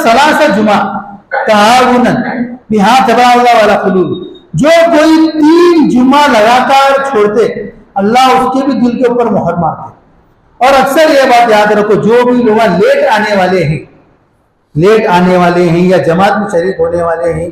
सलासा जुमा तआवुनन बिहा तबाअल्लाह वाला खुलूब, जो कोई 3 जुमा लगातार छोड़ते अल्लाह उसके भी दिल के ऊपर मोहर मारते। और अक्सर ये बात याद रखो, जो भी लोग लेट आने वाले हैं या जमात में शरीक होने वाले हैं,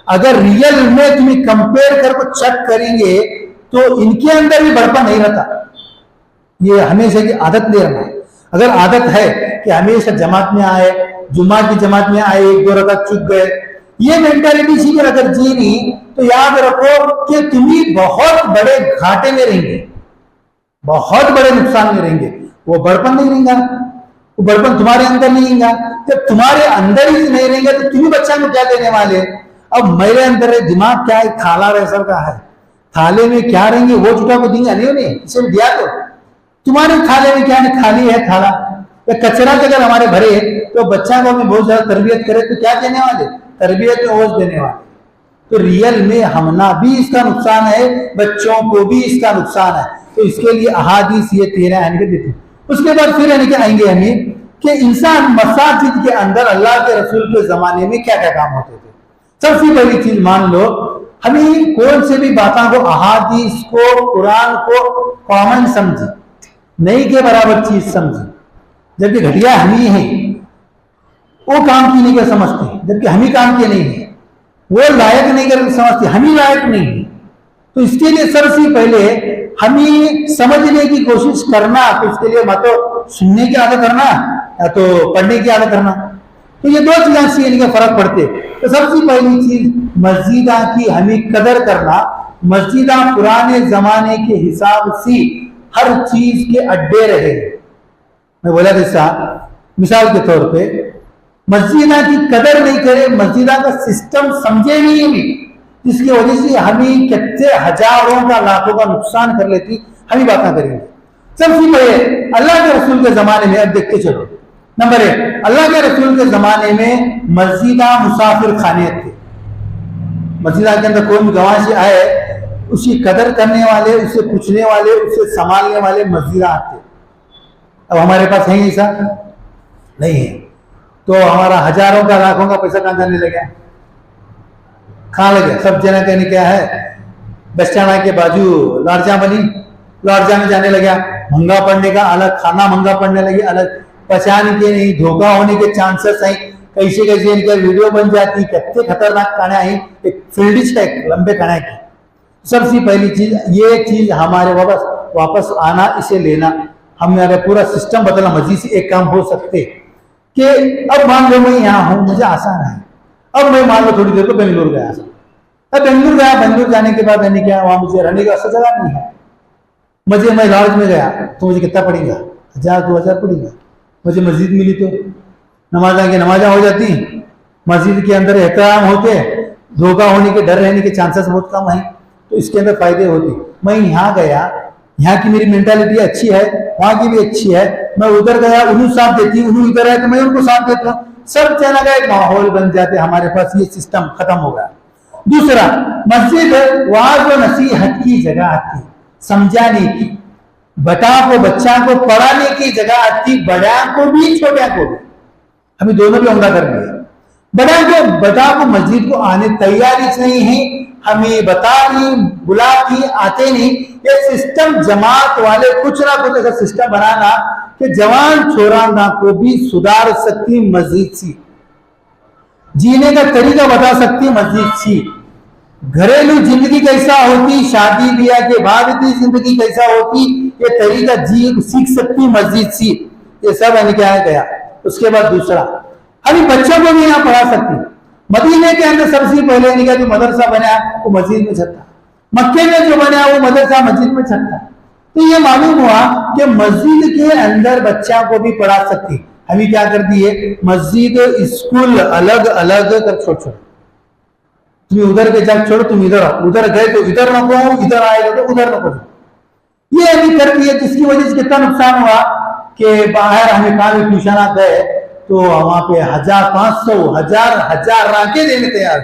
अगर रियल में तुम्हें कंपेयर कर को चेक करेंगे तो इनके अंदर भी बड़पन नहीं रहता। ये हमेशा की आदत नहीं रहना। अगर आदत है कि हमेशा जमात में आए, जुम्मा की जमात में आए, 1-2 रकात चुक गए, ये मेंटालिटी सीखकर अगर जीनी तो याद रखो कि तुम्हें बहुत बड़े घाटे में रहेंगे, बहुत बड़े नुकसान में रहेंगे। वो बड़पन नहीं रहेगा, वो बड़पन तुम्हारे अंदर नहीं रहेगा। जब तुम्हारे अंदर ही नहीं रहेंगे तो तुम्हें बच्चा को क्या देने वाले? अब मेरे अंदर है दिमाग क्या है, थाला रेसर का है, थाले में क्या रहेंगे वो जुटा को देंगे नहीं उन्हें, इसे दिया तो तुम्हारे थाले में क्या है, खाली है थाला या कचरा अगर हमारे भरे तो बच्चा को हमें बहुत ज्यादा तरबियत करे तो क्या देने वाले? तरबियत में ओझ देने वाले। तो रियल में हमना भी इसका नुकसान है, बच्चों को भी इसका नुकसान है। तो इसके लिए अहादीस ये 13 आएंगे देते। उसके बाद फिर आएंगे हमें कि इंसान मसाजिद के अंदर अल्लाह के रसूल के जमाने में क्या क्या काम होते थे। सबसे पहली चीज मान लो, हमें कौन से भी बातों को, अहादीस को, कुरान को कॉमन समझे, नहीं के बराबर चीज समझे। जबकि घटिया हम ही हैं, वो काम की नहीं कर समझते, जबकि हम ही काम के नहीं है। वो लायक नहीं कर समझते, हम ही लायक नहीं है। तो इसके लिए सबसे पहले हमें समझने की कोशिश करना, तो इसके लिए मत तो सुनने की आदत करना या तो पढ़ने की आदत करना। तो ये 2 चीजें से इनका फर्क पड़ते। तो सबसे पहली चीज मस्जिदा की हमें कदर करना। मस्जिदा पुराने जमाने के हिसाब से हर चीज के अड्डे रहे। मैं बोला जैसा मिसाल के तौर पे मस्जिदा की कदर नहीं करे, मस्जिदा का सिस्टम समझे नहीं, जिसकी वजह से हमें कितने हजारों का लाखों का नुकसान कर लेती। हम बातें करेंगे। सबसे पहले अल्लाह के रसूल के जमाने में, अब देखते चलो, नंबर 1, अल्लाह के रसूल के जमाने में मस्जिदा मुसाफिर खाने थे। मस्जिदा के अंदर कोई गवाह से आए, उसकी कदर करने वाले, उसे पूछने वाले, उसे संभालने वाले मस्जिदा आते। अब हमारे पास है ऐसा नहीं है, तो हमारा हजारों का लाखों का पैसा कहां जाने लगा, कहां लगे? सब जना कहने क्या है, बस स्टैंड के बाजू लॉर्जा बनी, लॉर्जा में जाने लगा। महंगा पड़ने का अलग, खाना महंगा पड़ने लगे अलग, पहचान के नहीं, धोखा होने के चांसेस है। कैसे कैसे इनका वीडियो बन जाती, कितने खतरनाक खाना है, एक फील्डिश है लंबे खाने की। सबसे पहली चीज ये चीज हमारे वापस आना, इसे लेना। हमारा पूरा सिस्टम बदलना। मस्जिद से एक काम हो सकते कि अब मान लो मैं यहाँ हूँ, मुझे आसान है, अब मैं मान लो थोड़ी देर को बेंगलुरु गया। अब बेंगलुरु गया, बेंगलुरु जाने के बाद मैंने क्या, वहां मुझे रहने की ऐसा जगह नहीं है। मैं लॉज में गया तो मुझे कितना पड़ेगा, 1000-2000 पड़ेगा। मुझे मस्जिद मिली तो नमाजा हो जाती, मस्जिद के अंदर एहतराम होते, धोखा होने के, डर रहने के चांसेस बहुत कम है, तो इसके अंदर फायदे होते। मैं यहाँ गया, यहाँ की मेरी मेंटालिटी अच्छी है, वहां की भी अच्छी है, मैं उधर गया, उन्हें साथ देती, उन्हें इधर है तो मैं उनको साथ देता हूँ, सब जना का एक माहौल बन जाते हमारे पास। ये सिस्टम खत्म हो गया। दूसरा, मस्जिद वहां जो नसीहत की जगह आती, समझाने की, बच्चा को पढ़ाने की जगह आती, बड़ा को भी छोटा को भी, हमें दोनों भी उम्दा कर दिया। बड़ा को मस्जिद को आने तैयारी नहीं है, हमें बता नहीं, बुला की आते नहीं। ये सिस्टम जमात वाले कुछ ना कुछ ऐसा सिस्टम बनाना कि जवान छोराना को भी सुधार सकती मस्जिद सी, जीने का तरीका बता सकती मस्जिद सी, घरेलू जिंदगी कैसा होती, शादी ब्याह के बाद की जिंदगी कैसा होती, ये तरीका जी सीख सकती मस्जिद सी। ये सब है क्या गया। उसके बाद दूसरा, अभी बच्चों को भी यहाँ पढ़ा सकती। मदीने के अंदर सबसे पहले निकला जो मदरसा बना वो मस्जिद में छता, मक्के में जो बना वो मदरसा मस्जिद में छता। तो ये मालूम हुआ कि मस्जिद के अंदर बच्चा को भी पढ़ा सकती। अभी क्या कर दिए, मस्जिद स्कूल अलग अलग कर छोड़, तुम उधर के जग छोड़ो, तुम इधर आओ, उधर गए तो इधर नको, इधर आएगा तो उधर नको। ये अभी कर दिए, जिसकी वजह से कितना नुकसान हुआ कि बाहर हमें कहा ट्यूशन गए तो वहां पे 1500-1000 राके देने तैयार।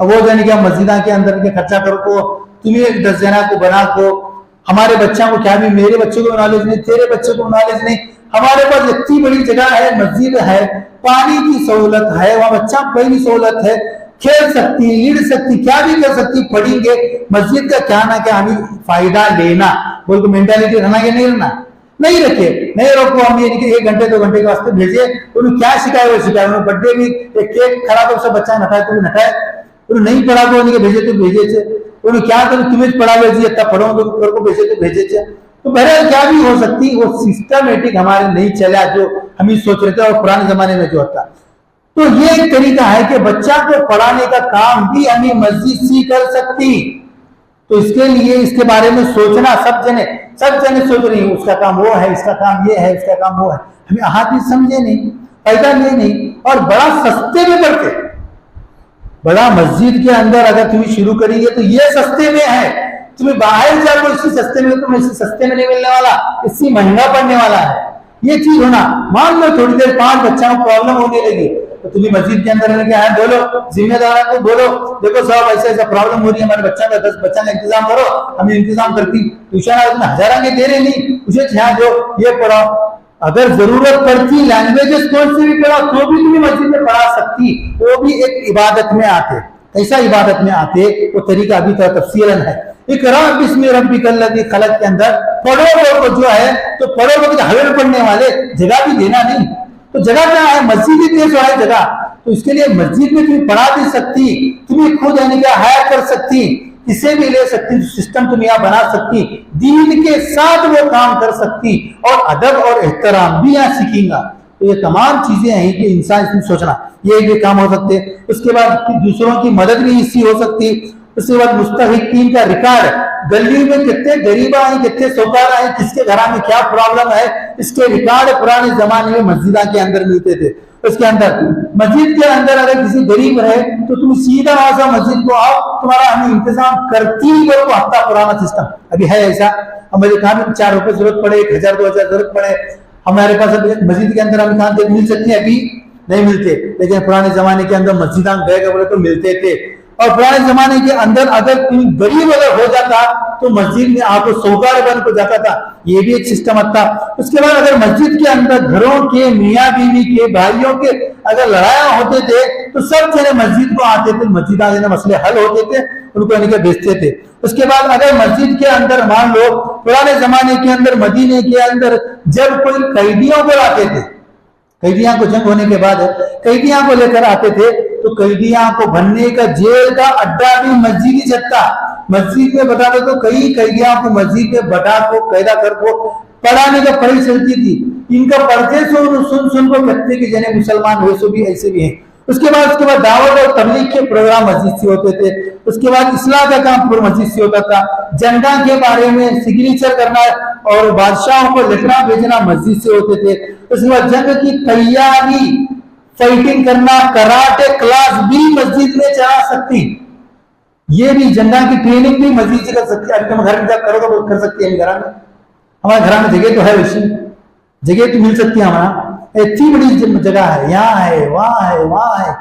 अब वो जाने क्या मस्जिदा के अंदर के खर्चा करो को, तुम्हें 10 जना को बना को, हमारे बच्चों को क्या भी, मेरे बच्चे को नॉलेज नहीं, तेरे बच्चे को नॉलेज नहीं, हमारे पास इतनी बड़ी जगह है, मस्जिद है, पानी की सहूलत है, वहां बच्चा कोई भी सहूलत है, खेल सकती, लीड सकती, क्या भी कर सकती, पढ़ेंगे। मस्जिद का क्या ना क्या हमें फायदा लेना बोल को मेंटालिटी रहना या नहीं रहना, नहीं रखे, नहीं रोको। हम ये 1 घंटे 2 घंटे के वास्ते भेजे, उन्हें क्या सिखाए वो सिखाए। उन्हें बर्थडे भी एक केक खराब हो, सब बच्चा नटाए तो नटाए, उन्हें नहीं पढ़ा तो उन्हें भेजे तो भेजे, उन्हें क्या तो तुम्हें पढ़ा भेजिए, इतना पढ़ो तो भेजे तो भेजे। तो बहरहाल क्या भी हो सकती, वो सिस्टमेटिक हमारे नहीं चला जो हम सोच रहे थे और पुराने जमाने में जो होता। तो ये एक तरीका है कि बच्चा को पढ़ाने का काम भी हमें मस्जिद से कर सकती। तो इसके लिए इसके बारे में सोचना, सब जने सोच रही है, उसका काम वो है, इसका काम ये है, इसका काम वो है। हमें हाथ भी समझे नहीं, फायदा नहीं, और बड़ा सस्ते में पड़ते। बड़ा मस्जिद के अंदर अगर तुम्हें शुरू करेंगे तो ये सस्ते में है, तुम्हें बाहर जाओ इसी सस्ते में, तुम्हें इसी सस्ते में नहीं मिलने वाला, इससे महंगा पड़ने वाला है। ये चीज होना, मान लो थोड़ी देर 5 बच्चों को प्रॉब्लम होने लगी तो तुम्हें मस्जिद के अंदर रहने के है, बोलो जिम्मेदार को, बोलो देखो साहब ऐसा ऐसा प्रॉब्लम हो रही है, हमारे बच्चा का 10 बच्चा का इंतजाम करो, हमें इंतजाम करती। ट्यूशन हजारांगे दे रहे नहीं, उसे यहाँ दो, ये पढ़ाओ। अगर जरूरत पड़ती लैंग्वेजेस कौन से भी पढ़ाओ तो भी तुम्हें मस्जिद में पढ़ा सकती, वो भी एक इबादत में आते, ऐसा इबादत में आते। वो तरीका अभी तक तफसीलन है। इकरा बिस्मि रब्बिकल लज़ी खलक के अंदर पढ़ो को जो है तो पढ़ो को हवेल पढ़ने वाले, जगह भी देना नहीं। तो जगह क्या है, मस्जिद ही जो है जगह, तो इसके लिए मस्जिद में तुम्हें पढ़ा दे सकती, तुम्हें खुद यानी क्या हायर कर सकती, इसे भी ले सकती, सिस्टम तुम यहाँ बना सकती, दीन के साथ वो काम कर सकती और अदब और एहतराम भी यहाँ सीखेगा। तो ये तमाम चीजें हैं कि इंसान इसमें सोचना, ये भी काम हो सकते। उसके बाद दूसरों की मदद भी इससे हो सकती। उसके बाद मुस्तहिकीन का रिकॉर्ड, गली में कितने गरीब आए, कितने सौकार आए, किसके घर में क्या प्रॉब्लम है, इसके रिकॉर्ड पुराने जमाने में मस्जिदा के अंदर मिलते थे। उसके अंदर मस्जिद के अंदर अगर किसी गरीब है तो तुम सीधा वहां से मस्जिद को आओ, तुम्हारा हमें इंतजाम करती है। वो हफ्ता पुराना सिस्टम अभी है ऐसा। हमें कहा भी 4 रुपए जरूरत पड़े, 1000 2000 जरूरत पड़े, हमारे पास मस्जिद के अंदर हमें कहा मिल सकती है, अभी नहीं मिलते। लेकिन पुराने जमाने के अंदर मस्जिदा गए बोले तो मिलते थे। और पुराने जमाने के अंदर अगर कोई गरीब अगर हो जाता तो मस्जिद में आपको सौगार बन को जाता था, ये भी एक सिस्टम था। उसके बाद अगर मस्जिद के अंदर घरों के मियाँ बीवी के भाइयों के अगर लड़ाइयां होते थे तो सब जने मस्जिद को आते थे, मस्जिद आने मसले हल होते थे, उनको यानी बेचते थे। उसके बाद अगर मस्जिद के अंदर मान लो पुराने जमाने के अंदर मदीने के अंदर जब कोई कैदियों को लाते थे, कैदियां को जंग होने के बाद कैदियां को लेकर आते थे तो कैदियां को बनने का जेल का अड्डा भी मस्जिद ही चलता। मस्जिद में बता दो तो कई कैदियां को मस्जिद में बटा को कैदा कर को पढ़ाने का पढ़ाई चलती थी। इनका पढ़ते सुन को कहते कि जने मुसलमान वैसे भी ऐसे भी हैं। उसके बाद दावत और तबलीग के प्रोग्राम मस्जिद से होते थे। उसके बाद इस्लाह का काम पूरा मस्जिद से होता था। झंडा के बारे में सिग्नेचर करना और बादशाहों को लेटना भेजना मस्जिद से होते थे। उसके बाद जंग की तैयारी, फाइटिंग करना, कराटे क्लास भी मस्जिद में चला सकती। ये भी झंडा की ट्रेनिंग भी मस्जिद से कर सकती है। अभी तुम घर में जब करोगे तो कर सकती है। घर में हमारे घर में जगह तो है, वैसी जगह तो मिल सकती है। हमारा इतनी बड़ी जगह है, यहाँ है, वहां है, वहां है।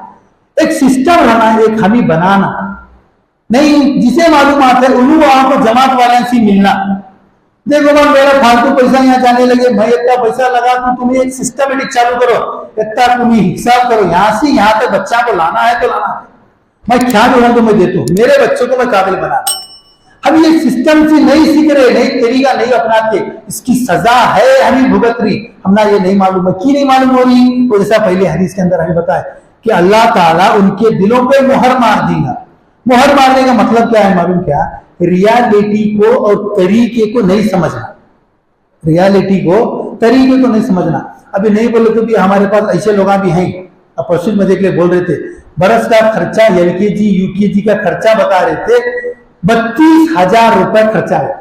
एक सिस्टम रहना, एक हमें बनाना नहीं, जिसे मालूम आता है उन्होंने वहां को जमात वाले से मिलना। देखो भाई मेरा फालतू पैसा यहाँ जाने लगे, मैं इतना पैसा लगा तो तुम्हें एक सिस्टमेटिक चालू करो, इतना तुम्हें हिसाब करो, यहाँ से यहाँ तक बच्चा को लाना है तो लाना है। मैं क्या जो हूं तो मैं देता हूँ, मेरे बच्चों को मैं काबिल बना। हम ये सिस्टम से नहीं सीख रहे, नहीं तरीका नहीं अपनाते, इसकी सजा है हमें भुगत रही। हमना ये नहीं मालूम है, क्यों नहीं मालूम हो रही। तो जैसा पहले हदीस के अंदर हमें बताया कि अल्लाह ताला उनके दिलों पे मोहर मार देगा। मोहर मारने का मतलब क्या है मालूम क्या? रियलिटी को और तरीके को नहीं समझना, रियलिटी को तरीके को नहीं समझना। अभी नहीं बोले तो भी हमारे पास ऐसे लोग भी हैं। अब परसों में देख ले बोल रहे थे बरस का खर्चा एलकेजी यूकेजी का खर्चा बता रहे थे 32,000 रुपए खर्चा है।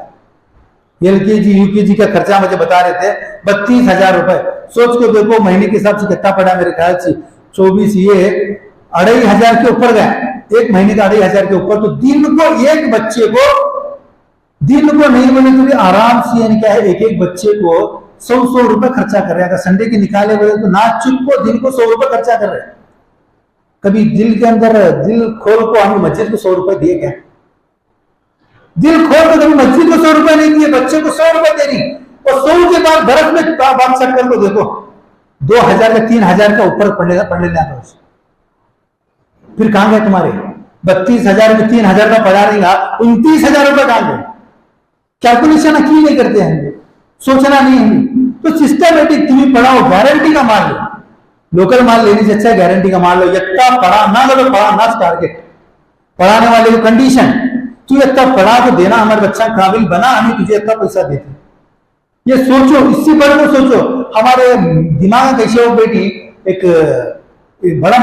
एलकेजी यूकेजी का खर्चा मुझे बता रहे थे 32,000 रुपए। सोच के देखो महीने के हिसाब से कितना पड़ा, मेरे ख्याल से 24, ये 2,500 के ऊपर गया। एक महीने का 2,500 के ऊपर। तो दिन को एक बच्चे को, दिन को नहीं बोले तो भी आराम से यानी क्या है, एक एक बच्चे को 100 रुपए खर्चा कर रहे हैं। अगर संडे के निकाले बोले तो ना चुप को दिन को 100 रुपए खर्चा कर रहे हैं। कभी दिल के अंदर दिल खोल को हम मस्जिद को 100 रुपए दिए क्या? दिल खोल को कभी मस्जिद को 100 रुपए नहीं दिए, बच्चे को 100 रुपए दे रही। और 100 के बाद बर्फ में बात चक्कर को देखो 2000 या 3000 का ऊपर पढ़ने जाता है। फिर कहां गए तुम्हारे 32,000 में 3,000 का पढ़ा देगा, 29,000 रुपए कहां गए? कैलकुलेशन की नहीं करते हैं, सोचना नहीं है। तो सिस्टमेटिक तुम्हें पढ़ाओ, गारंटी का माल लो, लोकल माल लेने से अच्छा गारंटी का माल लो। इतना पढ़ा ना लो, पढ़ा ना टारगेट, पढ़ाने वाले को कंडीशन, तू इतना पढ़ा तो देना, हमारे बच्चा काबिल बना, हमें तुझे इतना पैसा देते। ये सोचो, इससे बढ़कर सोचो हमारे दिमाग कैसे हो बेटी। एक बड़ा